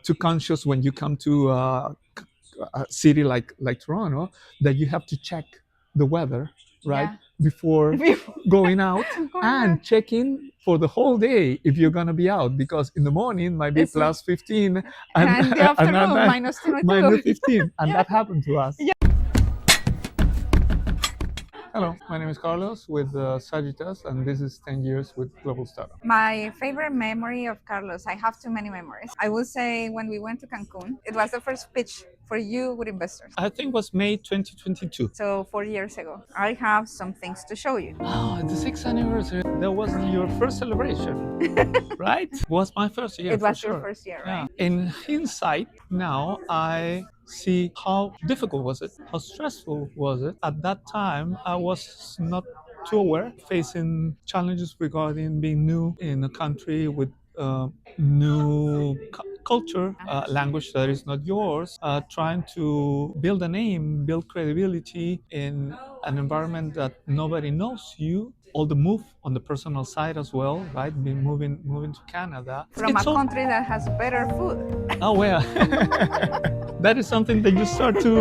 too conscious when you come to a city like Toronto, that you have to check the weather, right, Yeah. before Before going out, going and out. checking for the whole day if you're gonna be out, because in the morning might be It's plus 15, and and in the and at afternoon night minus 22. minus 15, and Yeah. that happened to us. Yeah. Hello, my name is Carlos with Zagitas, and this is 10 years with Global Startup. My favorite memory of Carlos, I have too many memories. I would say when we went to Cancun, it was the first pitch for you with investors. I think it was May 2022. So 4 years ago, I have some things to show you. Oh, the 6th anniversary. That was your first celebration, right? Was my first year, It for was your sure. first year, Yeah. right? In hindsight, now I see how difficult was it, how stressful was it. At that time, I was not too aware, facing challenges regarding being new in a country with new culture, language that is not yours, trying to build a name, build credibility in an environment that nobody knows you. All the move on the personal side as well, right? Being moving to Canada. From a country that has better food. Oh well, that is something that you start to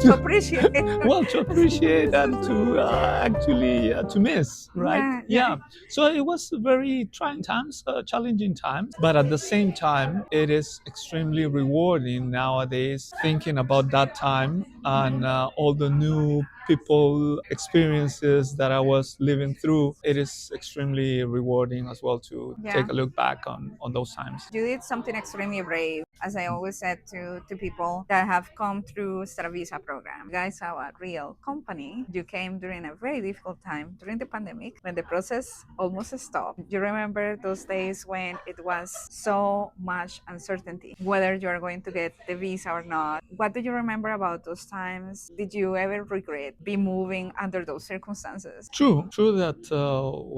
To appreciate. well, to appreciate and to actually to miss, right? Yeah, yeah. Yeah. So it was very trying times, challenging times, but at the same time, it is extremely rewarding nowadays thinking about that time and all the new people experiences that I was living through. It is extremely rewarding as well to Yeah. take a look back on those times. You did something extremely brave, as I always said to people that have come through Start Visa program. You guys are a real company. You came during a very difficult time during the pandemic when the process almost stopped. You remember those days when it was so much uncertainty whether you are going to get the visa or not. What do you remember about those times? Did you ever regret be moving under those circumstances? True that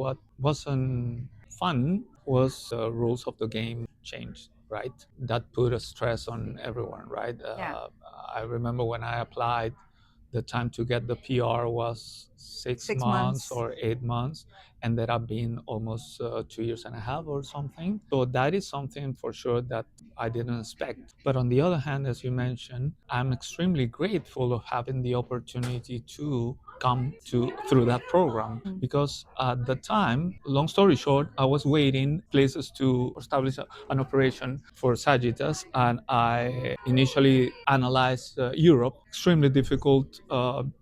what wasn't fun was the rules of the game changed, right? That put a stress on everyone, right? Yeah. I remember when I applied, the time to get the PR was 6 months 6 months. or 8 months, ended up being almost 2 years and a half or something. So that is something for sure that I didn't expect. But on the other hand, as you mentioned, I'm extremely grateful of having the opportunity to come to through that program, because at the time, long story short, I was waiting places to establish an operation for Zagitas, and I initially analyzed Europe. Extremely difficult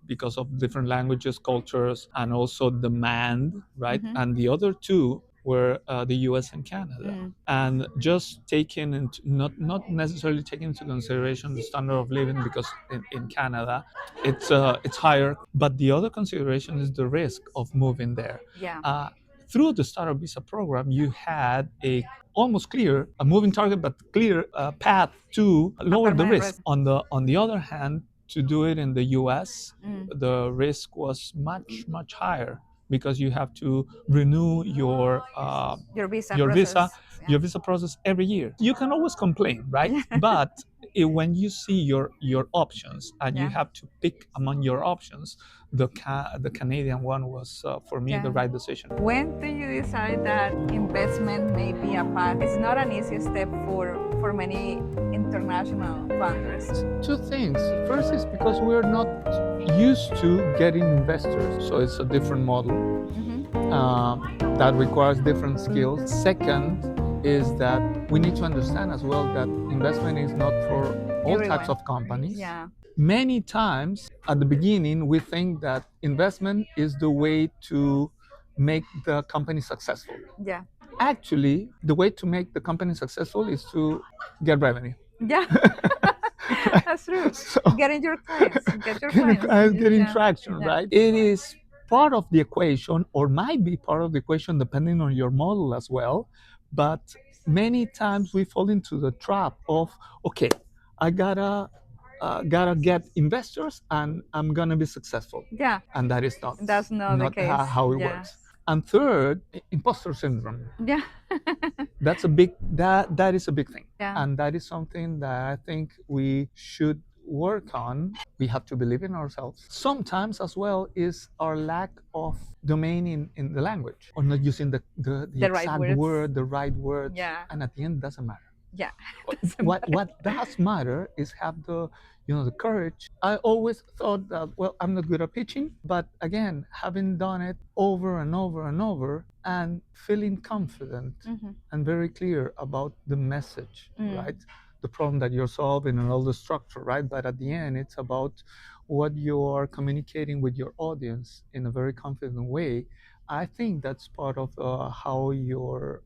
because of different languages, cultures, and also demand, right? And the other two were the U.S. and Canada, and just taking into not necessarily taking into consideration the standard of living, because in Canada it's higher, but the other consideration is the risk of moving there. Yeah. Through the startup visa program, you had almost clear a moving target, but clear path to lower the permanent risk. On the other hand, to do it in the US, the risk was much higher, because you have to renew Your visa your visa process. your visa process every year. You can always complain, right? But when you see your options and you Yeah. have to pick among your options, the Canadian one was for me the Yeah. right decision. When do you decide that investment may be a path? It's not an easy step for many international funders. Two things. First is because we're not used to getting investors, so it's a different model that requires different skills. Second is that we need to understand as well that investment is not for all types of companies. Yeah. Many times at the beginning, we think that investment is the way to make the company successful. Yeah. Actually, the way to make the company successful is to get revenue. Yeah. Right? That's true. So, Getting your clients. Get your getting, clients. getting Yeah. traction, Yeah. right? It is part of the equation, or might be part of the equation, depending on your model as well. But many times we fall into the trap of, okay, I gotta get investors and I'm gonna be successful. Yeah. And that is That's not the case. how it Yeah. works. And third, imposter syndrome. Yeah. That is a big thing. Yeah. And that is something that I think we should work on. We have to believe in ourselves. Sometimes as well is our lack of domain in the language, or not using the The right exact words. word, the right words. Yeah. And at the end, it doesn't matter. Yeah. What does matter is have the the courage. I always thought that, well, I'm not good at pitching, but again, having done it over and over and over and feeling confident and very clear about the message, right? The problem that you're solving and all the structure, right? But at the end, it's about what you are communicating with your audience in a very confident way. I think that's part of how your,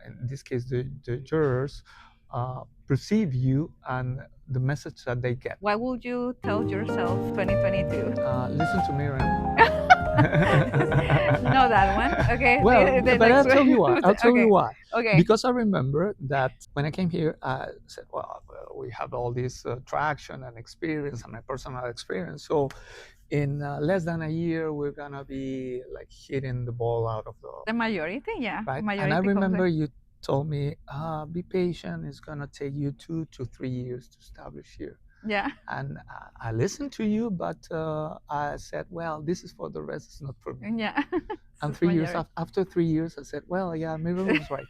in this case, the jurors perceive you and the message that they get. What would you tell yourself 2022? Listen to Miriam. No, that one. Okay, Well, the but next I'll tell one. you why. I'll tell you Okay, why. okay. Because I remember that when I came here, I said, well, we have all this traction and experience and my personal experience. So in less than a year, we're going to be like hitting the ball out of The majority, yeah. right? And I Majority comes remember like, you told me, be patient. It's going to take you 2 to 3 years to establish here. yeah. And I listened to you, but I said, well, this is for the rest, it's not for me. Yeah. And It's 3 years majority. after 3 years, I said, well, yeah, Miriam was right.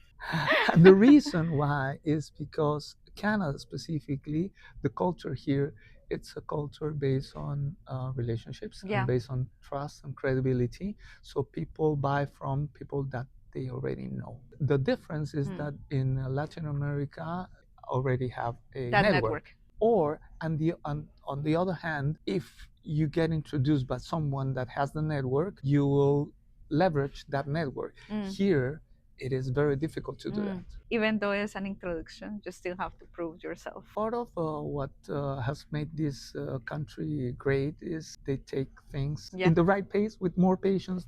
And the reason why is because Canada specifically, the culture here, it's a culture based on relationships Yeah. and based on trust and credibility. So people buy from people that they already know. The difference is that in Latin America, already have a That network. network. Or on the other hand, if you get introduced by someone that has the network, you will leverage that network. Here, it is very difficult to do that. Even though it's an introduction, you still have to prove yourself. Part of what has made this country great is they take things Yeah. in the right pace with more patience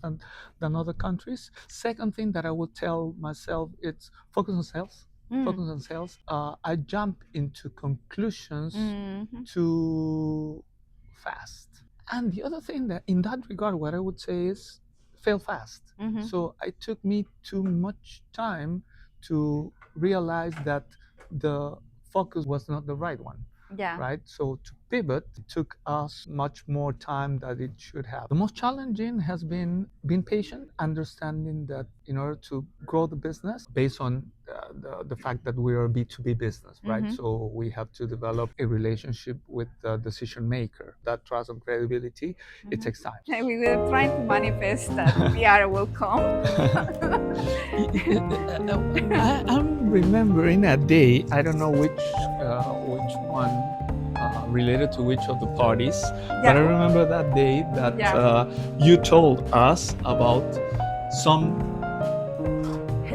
than other countries. Second thing that I would tell myself, it's focus on sales. Focus on sales. I jump into conclusions too fast. And the other thing that in that regard, what I would say is fail fast. So it took me too much time to realize that the focus was not the right one. Yeah. Right? So to pivot, it took us much more time than it should have. The most challenging has been being patient, understanding that in order to grow the business based on the fact that we are a B2B business, right? So we have to develop a relationship with the decision maker. That trust and credibility, it takes time. We were trying to manifest that PR will come. I'm remembering a day. I don't know which one related to which of the parties, but I remember that day that you told us about some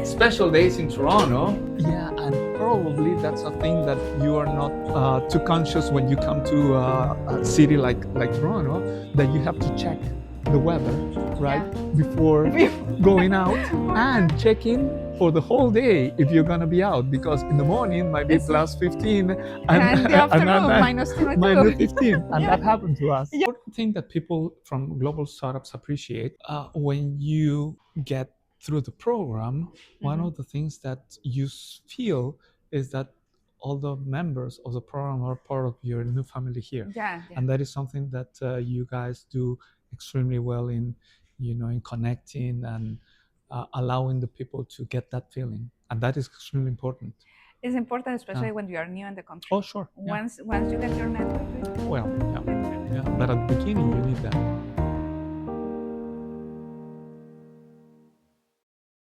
special days in Toronto. Yeah, and probably that's a thing that you are not too conscious when you come to a city like Toronto, that you have to check the weather, right? Before going out and checking for the whole day if you're gonna be out, because in the morning might be plus 15 And the afternoon, at night, minus 22. minus 15, and Yeah. that happened to us. One thing that people from global startups appreciate when you get through the program, one of the things that you feel is that all the members of the program are part of your new family here. Yeah. And that is something that you guys do extremely well in, in connecting and allowing the people to get that feeling, and that is extremely important. It's important, especially when you are new in the country. Oh, sure. Once you get your network. Well, yeah, but at the beginning you need that.